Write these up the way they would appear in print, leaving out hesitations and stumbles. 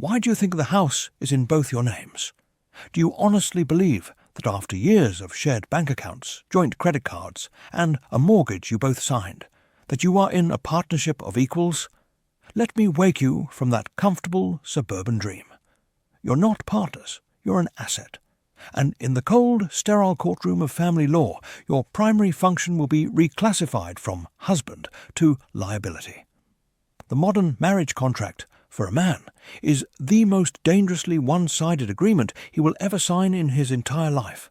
Why do you think the house is in both your names? Do you honestly believe that after years of shared bank accounts, joint credit cards, and a mortgage you both signed, that you are in a partnership of equals? Let me wake you from that comfortable suburban dream. You're not partners, you're an asset. And in the cold, sterile courtroom of family law, your primary function will be reclassified from husband to liability. The modern marriage contract, for a man, is the most dangerously one-sided agreement he will ever sign in his entire life.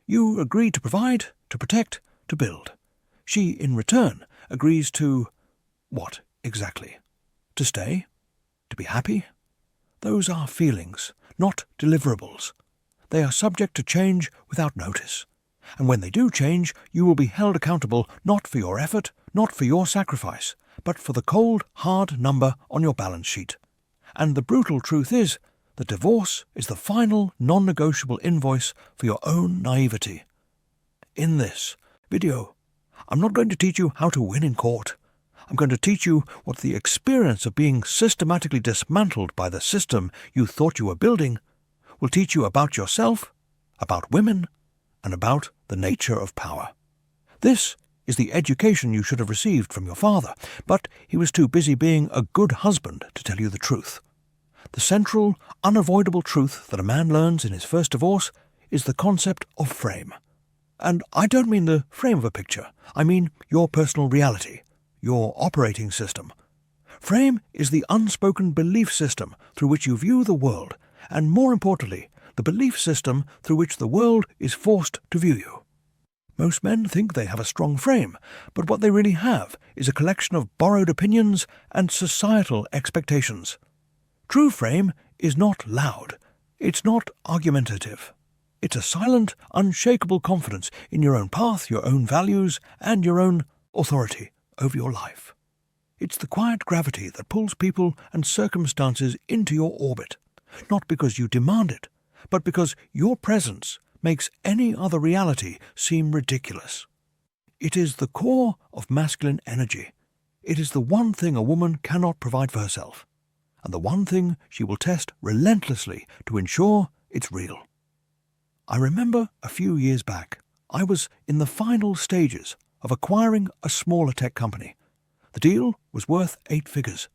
You agree to provide, to protect, to build. She, in return, agrees to... what, exactly? To stay? To be happy? Those are feelings, not deliverables. They are subject to change without notice. And when they do change, you will be held accountable not for your effort, not for your sacrifice, but for the cold, hard number on your balance sheet. And the brutal truth is that divorce is the final, non-negotiable invoice for your own naivety. In this video, I'm not going to teach you how to win in court. I'm going to teach you what the experience of being systematically dismantled by the system you thought you were building will teach you about yourself, about women, and about the nature of power. This is the education you should have received from your father, but he was too busy being a good husband to tell you the truth. The central, unavoidable truth that a man learns in his first divorce is the concept of frame. And I don't mean the frame of a picture. I mean your personal reality, your operating system. Frame is the unspoken belief system through which you view the world, and more importantly, the belief system through which the world is forced to view you. Most men think they have a strong frame, but what they really have is a collection of borrowed opinions and societal expectations. True frame is not loud. It's not argumentative. It's a silent, unshakable confidence in your own path, your own values, and your own authority over your life. It's the quiet gravity that pulls people and circumstances into your orbit, not because you demand it, but because your presence makes any other reality seem ridiculous. It is the core of masculine energy. It is the one thing a woman cannot provide for herself, and the one thing she will test relentlessly to ensure it's real. I remember a few years back, I was in the final stages of acquiring a smaller tech company. The deal was worth 8 figures.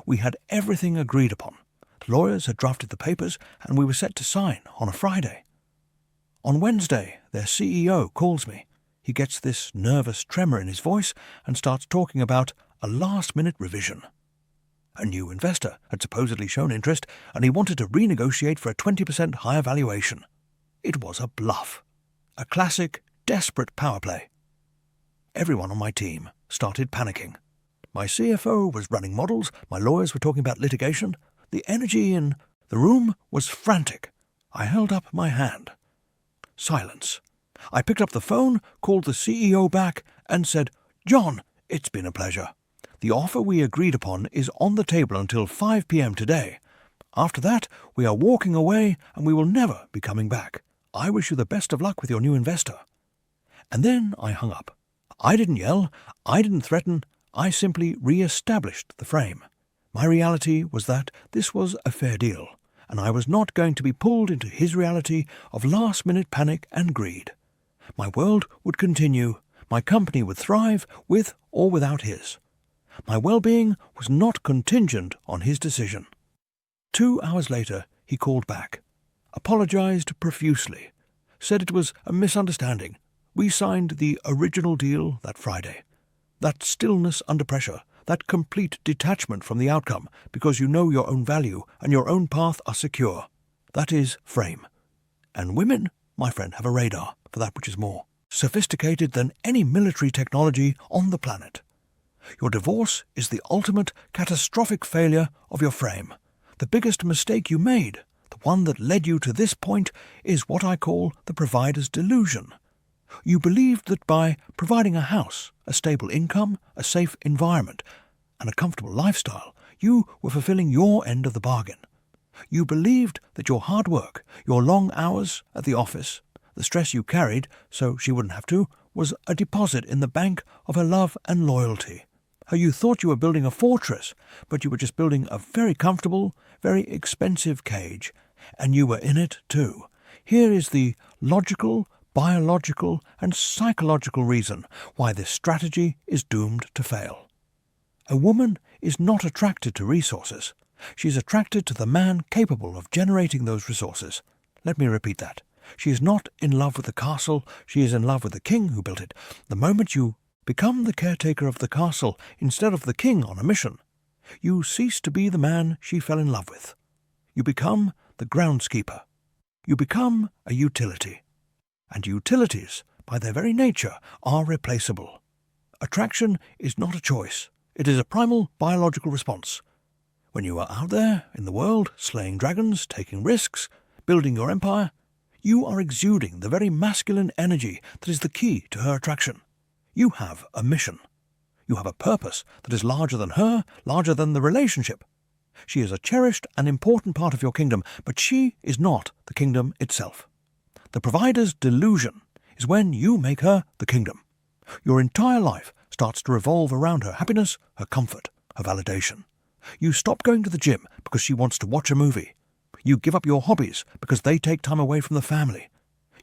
We had everything agreed upon. The lawyers had drafted the papers, and we were set to sign on a Friday. On Wednesday, their CEO calls me. He gets this nervous tremor in his voice and starts talking about a last-minute revision. A new investor had supposedly shown interest, and he wanted to renegotiate for a 20% higher valuation. It was a bluff. A classic, desperate power play. Everyone on my team started panicking. My CFO was running models, my lawyers were talking about litigation. The energy in the room was frantic. I held up my hand. Silence. I picked up the phone, called the CEO back, and said, "John, it's been a pleasure. The offer we agreed upon is on the table until 5 p.m. today. After that, we are walking away and we will never be coming back. I wish you the best of luck with your new investor." And then I hung up. I didn't yell, I didn't threaten, I simply re-established the frame. My reality was that this was a fair deal, and I was not going to be pulled into his reality of last-minute panic and greed. My world would continue, my company would thrive with or without his. My well-being was not contingent on his decision. 2 hours later, he called back, apologized profusely, said it was a misunderstanding. We signed the original deal that Friday. That stillness under pressure, that complete detachment from the outcome because you know your own value and your own path are secure. That is frame. And women, my friend, have a radar for that which is more sophisticated than any military technology on the planet. Your divorce is the ultimate catastrophic failure of your frame. The biggest mistake you made, the one that led you to this point, is what I call the provider's delusion. You believed that by providing a house, a stable income, a safe environment, and a comfortable lifestyle, you were fulfilling your end of the bargain. You believed that your hard work, your long hours at the office, the stress you carried so she wouldn't have to, was a deposit in the bank of her love and loyalty. How you thought you were building a fortress, but you were just building a very comfortable, very expensive cage, and you were in it too. Here is the logical, biological, and psychological reason why this strategy is doomed to fail. A woman is not attracted to resources. She is attracted to the man capable of generating those resources. Let me repeat that. She is not in love with the castle, she is in love with the king who built it. The moment you become the caretaker of the castle instead of the king on a mission, you cease to be the man she fell in love with. You become the groundskeeper. You become a utility. And utilities, by their very nature, are replaceable. Attraction is not a choice. It is a primal biological response. When you are out there in the world, slaying dragons, taking risks, building your empire, you are exuding the very masculine energy that is the key to her attraction. You have a mission. You have a purpose that is larger than her, larger than the relationship. She is a cherished and important part of your kingdom, but she is not the kingdom itself. The provider's delusion is when you make her the kingdom. Your entire life starts to revolve around her happiness, her comfort, her validation. You stop going to the gym because she wants to watch a movie. You give up your hobbies because they take time away from the family.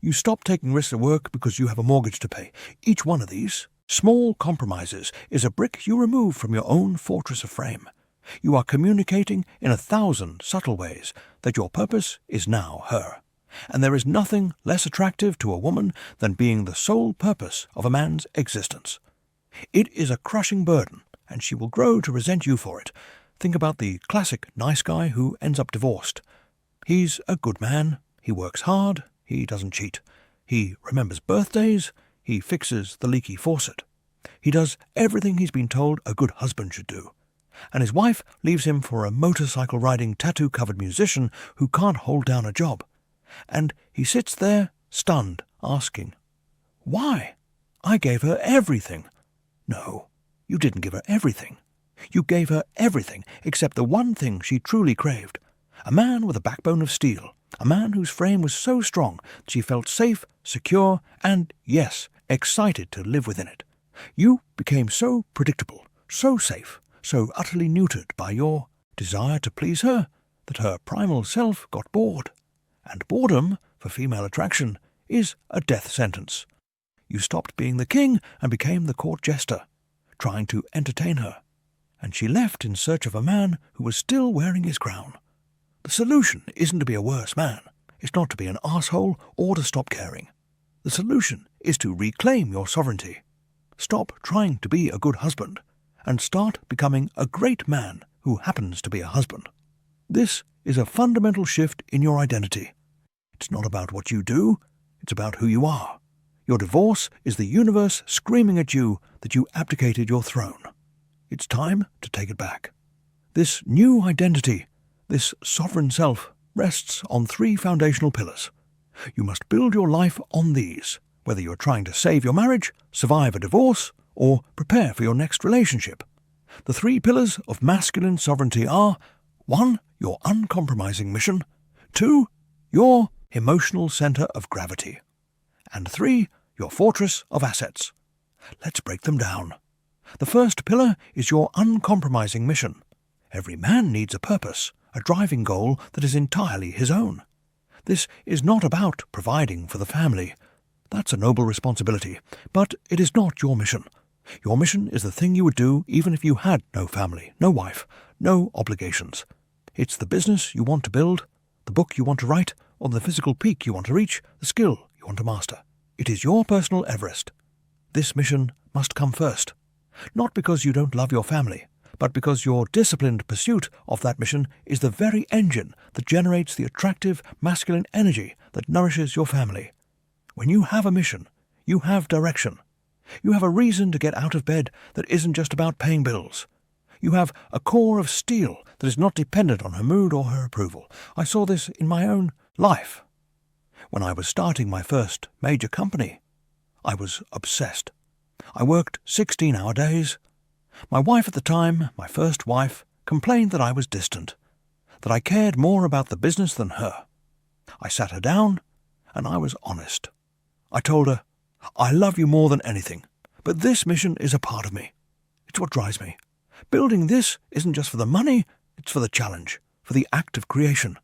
You stop taking risks at work because you have a mortgage to pay. Each one of these small compromises is a brick you remove from your own fortress of frame. You are communicating in 1,000 subtle ways that your purpose is now her. And there is nothing less attractive to a woman than being the sole purpose of a man's existence. It is a crushing burden, and she will grow to resent you for it. Think about the classic nice guy who ends up divorced. He's a good man, he works hard, he doesn't cheat. He remembers birthdays, he fixes the leaky faucet. He does everything he's been told a good husband should do. And his wife leaves him for a motorcycle-riding, tattoo-covered musician who can't hold down a job. And he sits there, stunned, asking, "Why? I gave her everything." No, you didn't give her everything. You gave her everything except the one thing she truly craved. A man with a backbone of steel. A man whose frame was so strong that she felt safe, secure, and, yes, excited to live within it. You became so predictable, so safe, so utterly neutered by your desire to please her that her primal self got bored. And boredom, for female attraction, is a death sentence. You stopped being the king and became the court jester, trying to entertain her. And she left in search of a man who was still wearing his crown. The solution isn't to be a worse man. It's not to be an arsehole or to stop caring. The solution is to reclaim your sovereignty. Stop trying to be a good husband and start becoming a great man who happens to be a husband. This is a fundamental shift in your identity. It's not about what you do, it's about who you are. Your divorce is the universe screaming at you that you abdicated your throne. It's time to take it back. This new identity, this sovereign self, rests on 3 foundational pillars. You must build your life on these, whether you're trying to save your marriage, survive a divorce, or prepare for your next relationship. The 3 pillars of masculine sovereignty are: 1. Your uncompromising mission. 2. Your emotional center of gravity. And 3. Your fortress of assets. Let's break them down. The first pillar is your uncompromising mission. Every man needs a purpose, a driving goal that is entirely his own. This is not about providing for the family. That's a noble responsibility, but it is not your mission. Your mission is the thing you would do even if you had no family, no wife, no obligations. It's the business you want to build, the book you want to write, or the physical peak you want to reach, the skill you want to master. It is your personal Everest. This mission must come first. Not because you don't love your family, but because your disciplined pursuit of that mission is the very engine that generates the attractive masculine energy that nourishes your family. When you have a mission, you have direction. You have a reason to get out of bed that isn't just about paying bills. You have a core of steel that is not dependent on her mood or her approval. I saw this in my own life. When I was starting my first major company, I was obsessed. I worked 16-hour days. My wife at the time, my first wife, complained that I was distant, that I cared more about the business than her. I sat her down, and I was honest. I told her, "I love you more than anything, but this mission is a part of me. It's what drives me. Building this isn't just for the money, it's for the challenge, for the act of creation.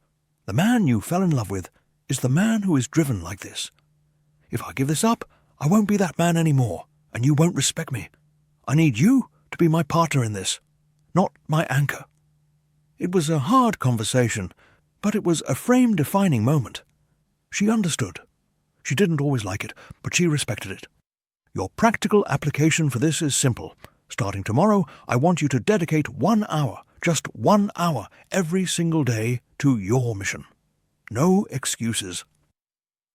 The man you fell in love with is the man who is driven like this. If I give this up, I won't be that man anymore, and you won't respect me. I need you to be my partner in this, not my anchor. It was a hard conversation, but it was a frame-defining moment. She understood. She didn't always like it, but she respected it. Your practical application for this is simple. Starting tomorrow, I want you to dedicate 1 hour, just 1 hour, every single day to your mission. No excuses.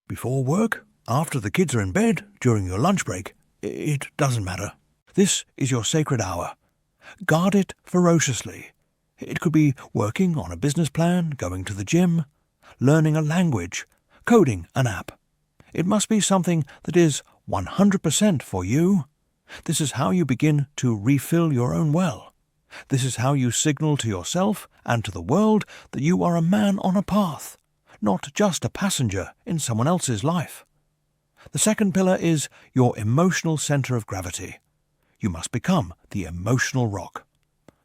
Before work, after the kids are in bed, during your lunch break, it doesn't matter. This is your sacred hour. Guard it ferociously. It could be working on a business plan, going to the gym, learning a language, coding an app. It must be something that is 100% for you. This is how you begin to refill your own well. This is how you signal to yourself and to the world that you are a man on a path, not just a passenger in someone else's life. The second pillar is your emotional center of gravity. You must become the emotional rock.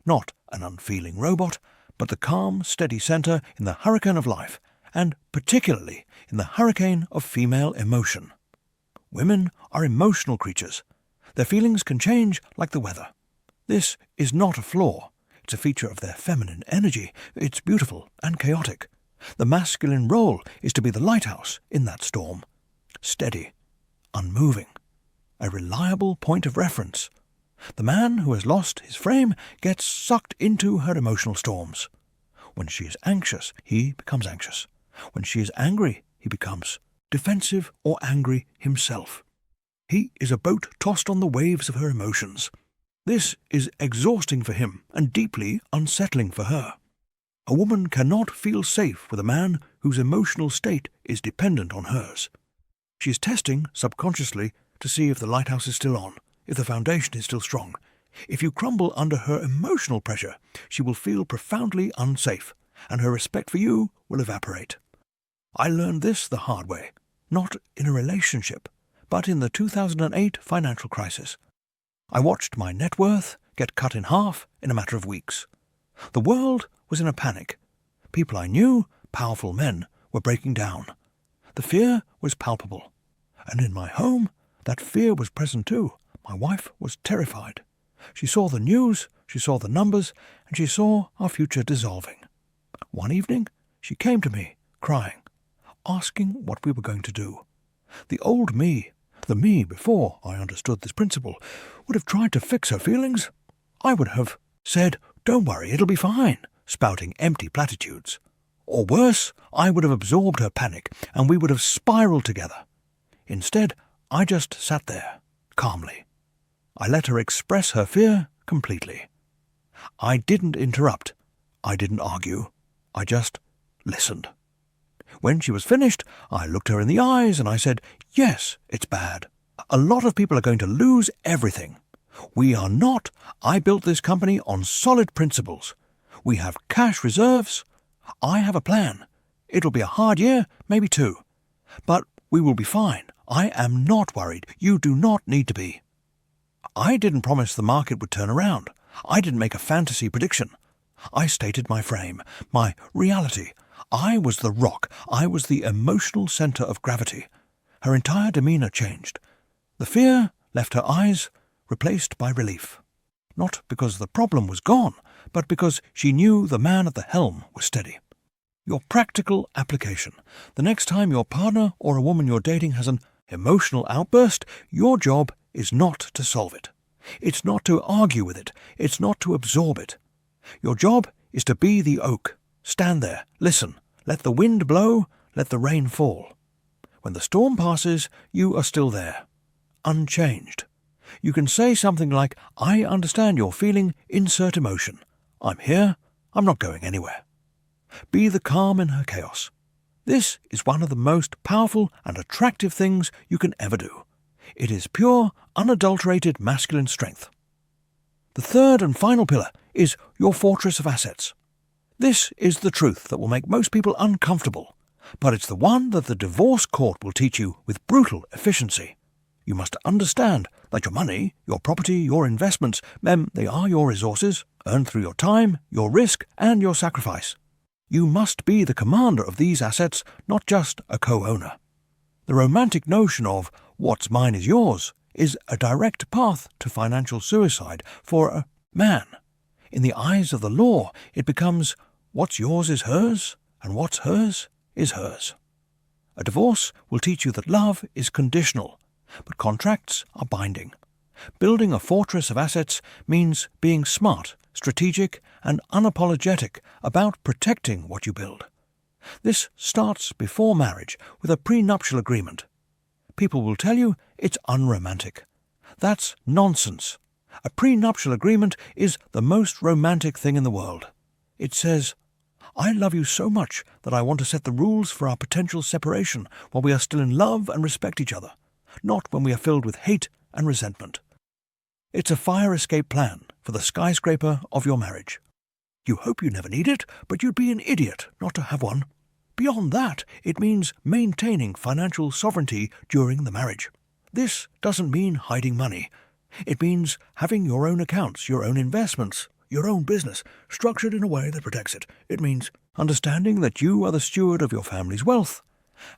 Not an unfeeling robot, but the calm, steady center in the hurricane of life, and particularly in the hurricane of female emotion. Women are emotional creatures. Their feelings can change like the weather. This is not a flaw. It's a feature of their feminine energy. It's beautiful and chaotic. The masculine role is to be the lighthouse in that storm. Steady, unmoving, a reliable point of reference. The man who has lost his frame gets sucked into her emotional storms. When she is anxious, he becomes anxious. When she is angry, he becomes defensive or angry himself. He is a boat tossed on the waves of her emotions. This is exhausting for him and deeply unsettling for her. A woman cannot feel safe with a man whose emotional state is dependent on hers. She is testing subconsciously to see if the lighthouse is still on, if the foundation is still strong. If you crumble under her emotional pressure, she will feel profoundly unsafe, and her respect for you will evaporate. I learned this the hard way, not in a relationship, but in the 2008 financial crisis. I watched my net worth get cut in half in a matter of weeks. The world was in a panic. People I knew, powerful men, were breaking down. The fear was palpable. And in my home, that fear was present too. My wife was terrified. She saw the news, she saw the numbers, and she saw our future dissolving. One evening, she came to me, crying, asking what we were going to do. The old me, the me before I understood this principle, would have tried to fix her feelings. I would have said, "Don't worry, it'll be fine," spouting empty platitudes. Or worse, I would have absorbed her panic, and we would have spiraled together. Instead, I just sat there, calmly. I let her express her fear completely. I didn't interrupt. I didn't argue. I just listened. When she was finished, I looked her in the eyes and I said, "Yes, it's bad. A lot of people are going to lose everything. We are not. I built this company on solid principles. We have cash reserves. I have a plan. It'll be a hard year, maybe 2. But we will be fine. I am not worried. You do not need to be." I didn't promise the market would turn around. I didn't make a fantasy prediction. I stated my frame, my reality. I was the rock. I was the emotional center of gravity. Her entire demeanor changed. The fear left her eyes, replaced by relief. Not because the problem was gone, but because she knew the man at the helm was steady. Your practical application. The next time your partner or a woman you're dating has an emotional outburst, your job is not to solve it. It's not to argue with it. It's not to absorb it. Your job is to be the oak. Stand there, listen, let the wind blow, let the rain fall. When the storm passes, you are still there, unchanged. You can say something like, "I understand you're feeling, insert emotion. I'm here, I'm not going anywhere." Be the calm in her chaos. This is one of the most powerful and attractive things you can ever do. It is pure, unadulterated masculine strength. The third and final pillar is your fortress of assets. This is the truth that will make most people uncomfortable, but it's the one that the divorce court will teach you with brutal efficiency. You must understand that your money, your property, your investments, they are your resources, earned through your time, your risk, and your sacrifice. You must be the commander of these assets, not just a co-owner. The romantic notion of what's mine is yours is a direct path to financial suicide for a man. In the eyes of the law, it becomes what's yours is hers, and what's hers is hers. A divorce will teach you that love is conditional, but contracts are binding. Building a fortress of assets means being smart, strategic, and unapologetic about protecting what you build. This starts before marriage with a prenuptial agreement. People will tell you it's unromantic. That's nonsense. A prenuptial agreement is the most romantic thing in the world. It says, I love you so much that I want to set the rules for our potential separation while we are still in love and respect each other, not when we are filled with hate and resentment. It's a fire escape plan for the skyscraper of your marriage. You hope you never need it, but you'd be an idiot not to have one. Beyond that, it means maintaining financial sovereignty during the marriage. This doesn't mean hiding money. It means having your own accounts, your own investments, your own business, structured in a way that protects it. It means understanding that you are the steward of your family's wealth,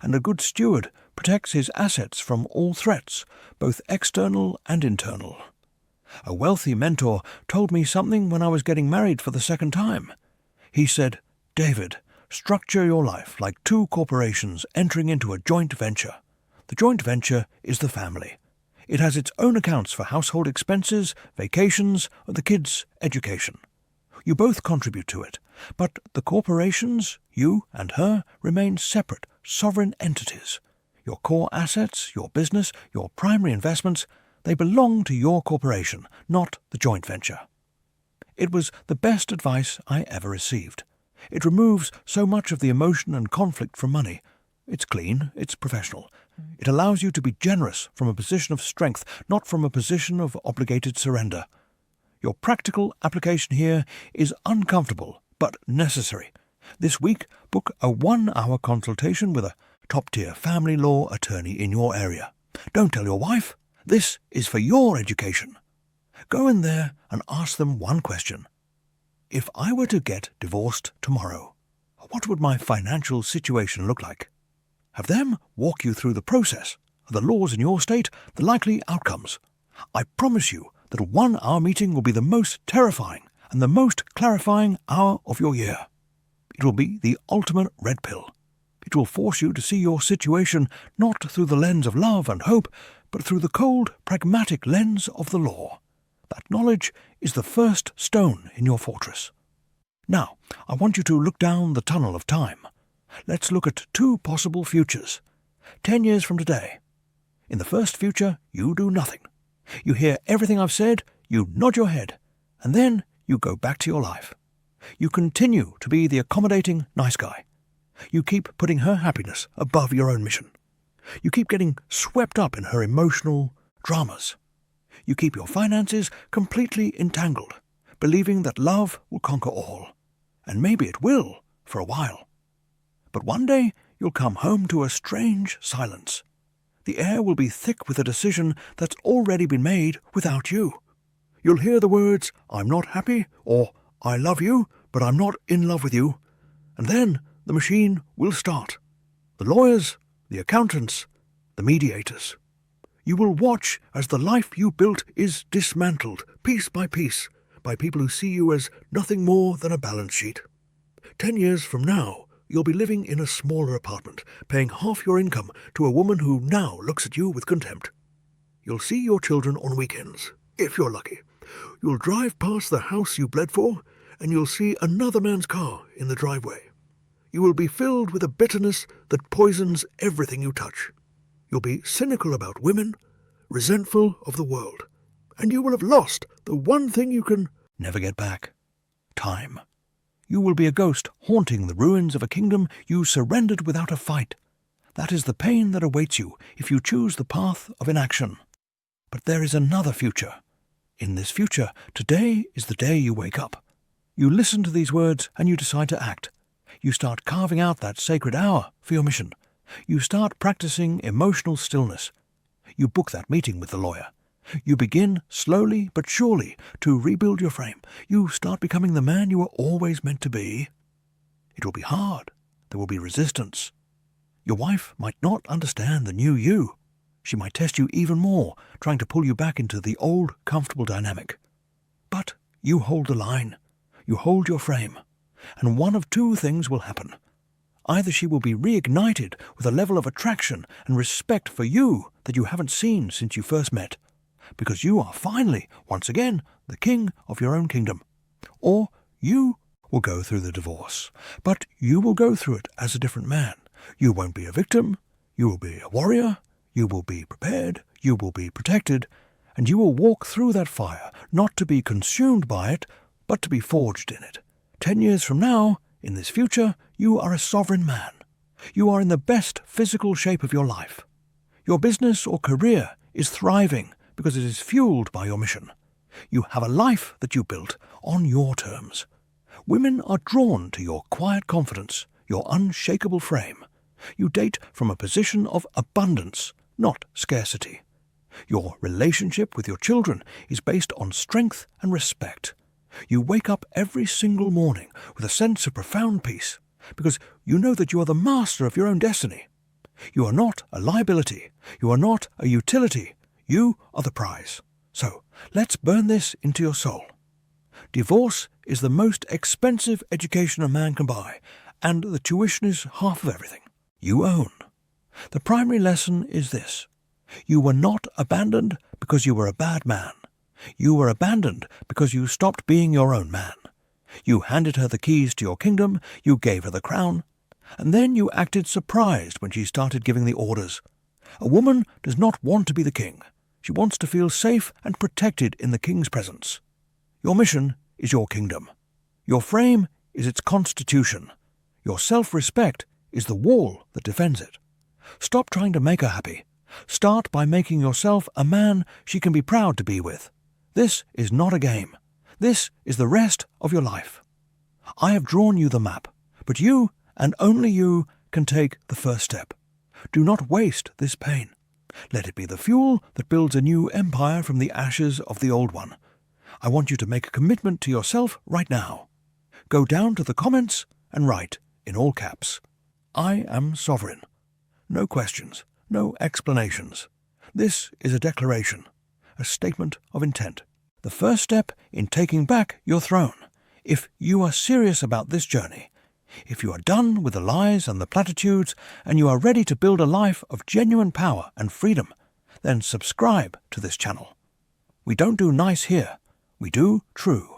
and a good steward protects his assets from all threats, both external and internal. A wealthy mentor told me something when I was getting married for the second time. He said, David, structure your life like two corporations entering into a joint venture. The joint venture is the family. It has its own accounts for household expenses, vacations, and the kids' education. You both contribute to it, but the corporations, you and her, remain separate, sovereign entities. Your core assets, your business, your primary investments, they belong to your corporation, not the joint venture. It was the best advice I ever received. It removes so much of the emotion and conflict from money. It's clean, it's professional. It allows you to be generous from a position of strength, not from a position of obligated surrender. Your practical application here is uncomfortable, but necessary. This week, book a 1-hour consultation with a top-tier family law attorney in your area. Don't tell your wife. This is for your education. Go in there and ask them one question. If I were to get divorced tomorrow, what would my financial situation look like? Have them walk you through the process, the laws in your state, the likely outcomes. I promise you that a 1-hour meeting will be the most terrifying and the most clarifying hour of your year. It will be the ultimate red pill. It will force you to see your situation not through the lens of love and hope, but through the cold, pragmatic lens of the law. That knowledge is the first stone in your fortress. Now, I want you to look down the tunnel of time. Let's look at 2 possible futures. 10 years from today. In the first future, you do nothing. You hear everything I've said, you nod your head, and then you go back to your life. You continue to be the accommodating nice guy. You keep putting her happiness above your own mission. You keep getting swept up in her emotional dramas. You keep your finances completely entangled, believing that love will conquer all. And maybe it will, for a while. But one day you'll come home to a strange silence. The air will be thick with a decision that's already been made without you. You'll hear the words, I'm not happy, or I love you, but I'm not in love with you. And then the machine will start. The lawyers, the accountants, the mediators. You will watch as the life you built is dismantled, piece by people who see you as nothing more than a balance sheet. 10 years from now, you'll be living in a smaller apartment, paying half your income to a woman who now looks at you with contempt. You'll see your children on weekends, if you're lucky. You'll drive past the house you bled for, and you'll see another man's car in the driveway. You will be filled with a bitterness that poisons everything you touch. You'll be cynical about women, resentful of the world, and you will have lost the one thing you can never get back: time. You will be a ghost haunting the ruins of a kingdom you surrendered without a fight. That is the pain that awaits you if you choose the path of inaction. But there is another future. In this future, today is the day you wake up. You listen to these words and you decide to act. You start carving out that sacred hour for your mission. You start practicing emotional stillness. You book that meeting with the lawyer. You begin, slowly but surely, to rebuild your frame. You start becoming the man you were always meant to be. It will be hard. There will be resistance. Your wife might not understand the new you. She might test you even more, trying to pull you back into the old, comfortable dynamic. But you hold the line. You hold your frame. And one of two things will happen. Either she will be reignited with a level of attraction and respect for you that you haven't seen since you first met, because you are finally, once again, the king of your own kingdom. Or you will go through the divorce, but you will go through it as a different man. You won't be a victim, you will be a warrior, you will be prepared, you will be protected, and you will walk through that fire, not to be consumed by it, but to be forged in it. 10 years from now, in this future, you are a sovereign man. You are in the best physical shape of your life. Your business or career is thriving because it is fueled by your mission. You have a life that you built on your terms. Women are drawn to your quiet confidence, your unshakable frame. You date from a position of abundance, not scarcity. Your relationship with your children is based on strength and respect. You wake up every single morning with a sense of profound peace, because you know that you are the master of your own destiny. You are not a liability. You are not a utility. You are the prize. So, let's burn this into your soul. Divorce is the most expensive education a man can buy, and the tuition is half of everything. You own. The primary lesson is this. You were not abandoned because you were a bad man. You were abandoned because you stopped being your own man. You handed her the keys to your kingdom, you gave her the crown, and then you acted surprised when she started giving the orders. A woman does not want to be the king. She wants to feel safe and protected in the king's presence. Your mission is your kingdom. Your frame is its constitution. Your self-respect is the wall that defends it. Stop trying to make her happy. Start by making yourself a man she can be proud to be with. This is not a game. This is the rest of your life. I have drawn you the map, but you, and only you, can take the first step. Do not waste this pain. Let it be the fuel that builds a new empire from the ashes of the old one. I want you to make a commitment to yourself right now. Go down to the comments and write, in all caps, I am sovereign. No questions, no explanations. This is a declaration, a statement of intent. The first step in taking back your throne. If you are serious about this journey, if you are done with the lies and the platitudes, and you are ready to build a life of genuine power and freedom, then subscribe to this channel. We don't do nice here, we do true.